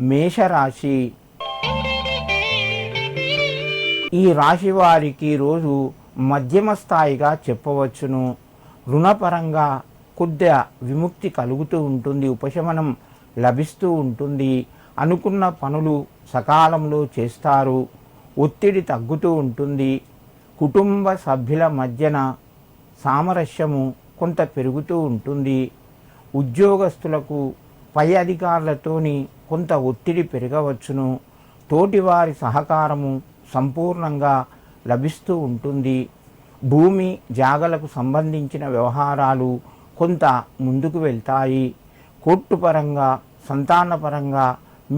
మేషరాశి. ఈ రాశి వారికి రోజు మధ్యమ స్థాయిగా చెప్పవచ్చును. రుణపరంగా కొద్దిగా విముక్తి కలుగుతూ ఉంటుంది, ఉపశమనం లభిస్తూ ఉంటుంది. అనుకున్న పనులు సకాలంలో చేస్తారు, ఒత్తిడి తగ్గుతూ ఉంటుంది. కుటుంబ సభ్యుల మధ్యన సామరస్యము కొంత పెరుగుతూ ఉంటుంది. ఉద్యోగస్తులకు పై అధికారులతోని కొంత ఒత్తిడి పెరగవచ్చును. తోటివారి సహకారము సంపూర్ణంగా లభిస్తూ ఉంటుంది. భూమి జాగలకు సంబంధించిన వ్యవహారాలు కొంత ముందుకు వెళ్తాయి. కోర్టు పరంగా సంతానపరంగా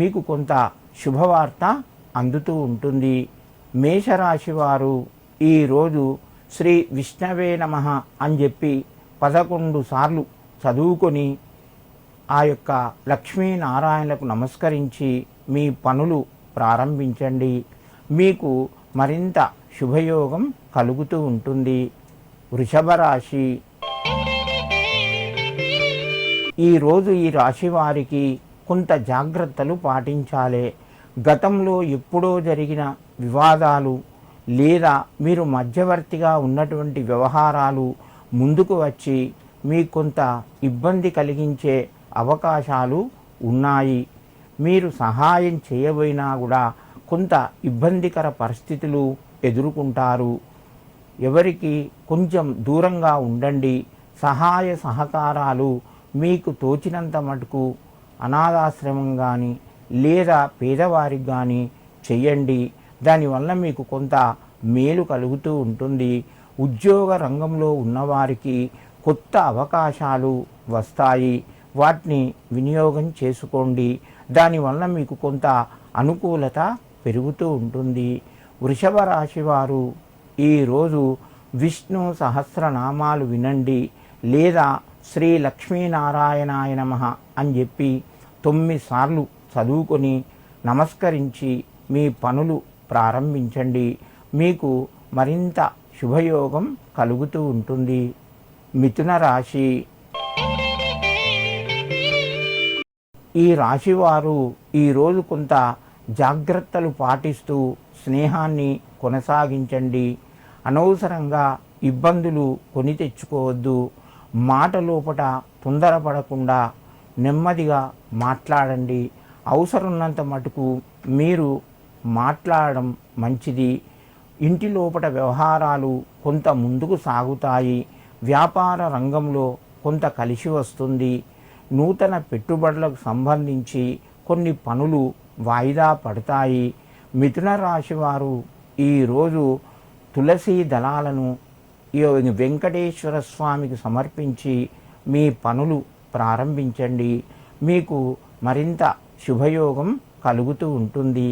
మీకు కొంత శుభవార్త అందుతూ ఉంటుంది. మేషరాశి వారు ఈరోజు శ్రీ విష్ణవే నమః అని చెప్పి 11 సార్లు చదువుకొని ఆ యొక్క లక్ష్మీనారాయణలకు నమస్కరించి మీ పనులు ప్రారంభించండి. మీకు మరింత శుభయోగం కలుగుతూ ఉంటుంది. వృషభ రాశి. ఈరోజు ఈ రాశి వారికి కొంత జాగ్రత్తలు పాటించాలి. గతంలో ఎప్పుడో జరిగిన వివాదాలు లేదా మీరు మధ్యవర్తిగా ఉన్నటువంటి వ్యవహారాలు ముందుకు వచ్చి మీకు కొంత ఇబ్బంది కలిగించే అవకాశాలు ఉన్నాయి. మీరు సహాయం చేయబోయినా కూడా కొంత ఇబ్బందికర పరిస్థితులు ఎదుర్కొంటారు. ఎవరికి కొంచెం దూరంగా ఉండండి. సహాయ సహకారాలు మీకు తోచినంత మటుకు అనాథాశ్రమం కానీ లేదా పేదవారికి కానీ చెయ్యండి. దానివల్ల మీకు కొంత మేలు కలుగుతూ ఉంటుంది. ఉద్యోగ రంగంలో ఉన్నవారికి కొత్త అవకాశాలు వస్తాయి, వాటిని వినియోగం చేసుకోండి. దానివల్ల మీకు కొంత అనుకూలత పెరుగుతూ ఉంటుంది. వృషభ రాశి వారు ఈరోజు విష్ణు సహస్రనామాలు వినండి లేదా శ్రీ లక్ష్మీనారాయణాయ నమః అని చెప్పి 9 సార్లు చదువుకొని నమస్కరించి మీ పనులు ప్రారంభించండి. మీకు మరింత శుభయోగం కలుగుతూ ఉంటుంది. మిథున రాశి. ఈ రాశివారు ఈరోజు కొంత జాగ్రత్తలు పాటిస్తూ స్నేహాన్ని కొనసాగించండి. అనవసరంగా ఇబ్బందులు కొని తెచ్చుకోవద్దు. మాట లోపట తొందరపడకుండా నెమ్మదిగా మాట్లాడండి. అవసరమున్నంత మటుకు మీరు మాట్లాడడం మంచిది. ఇంటి లోపట వ్యవహారాలు కొంత ముందుకు సాగుతాయి. వ్యాపార రంగంలో కొంత కలిసి వస్తుంది. నూతన పెట్టుబడులకు సంబంధించి కొన్ని పనులు వాయిదా పడతాయి. మిథున రాశి వారు ఈరోజు తులసి దళాలను వెంకటేశ్వర స్వామికి సమర్పించి మీ పనులు ప్రారంభించండి. మీకు మరింత శుభయోగం కలుగుతూ ఉంటుంది.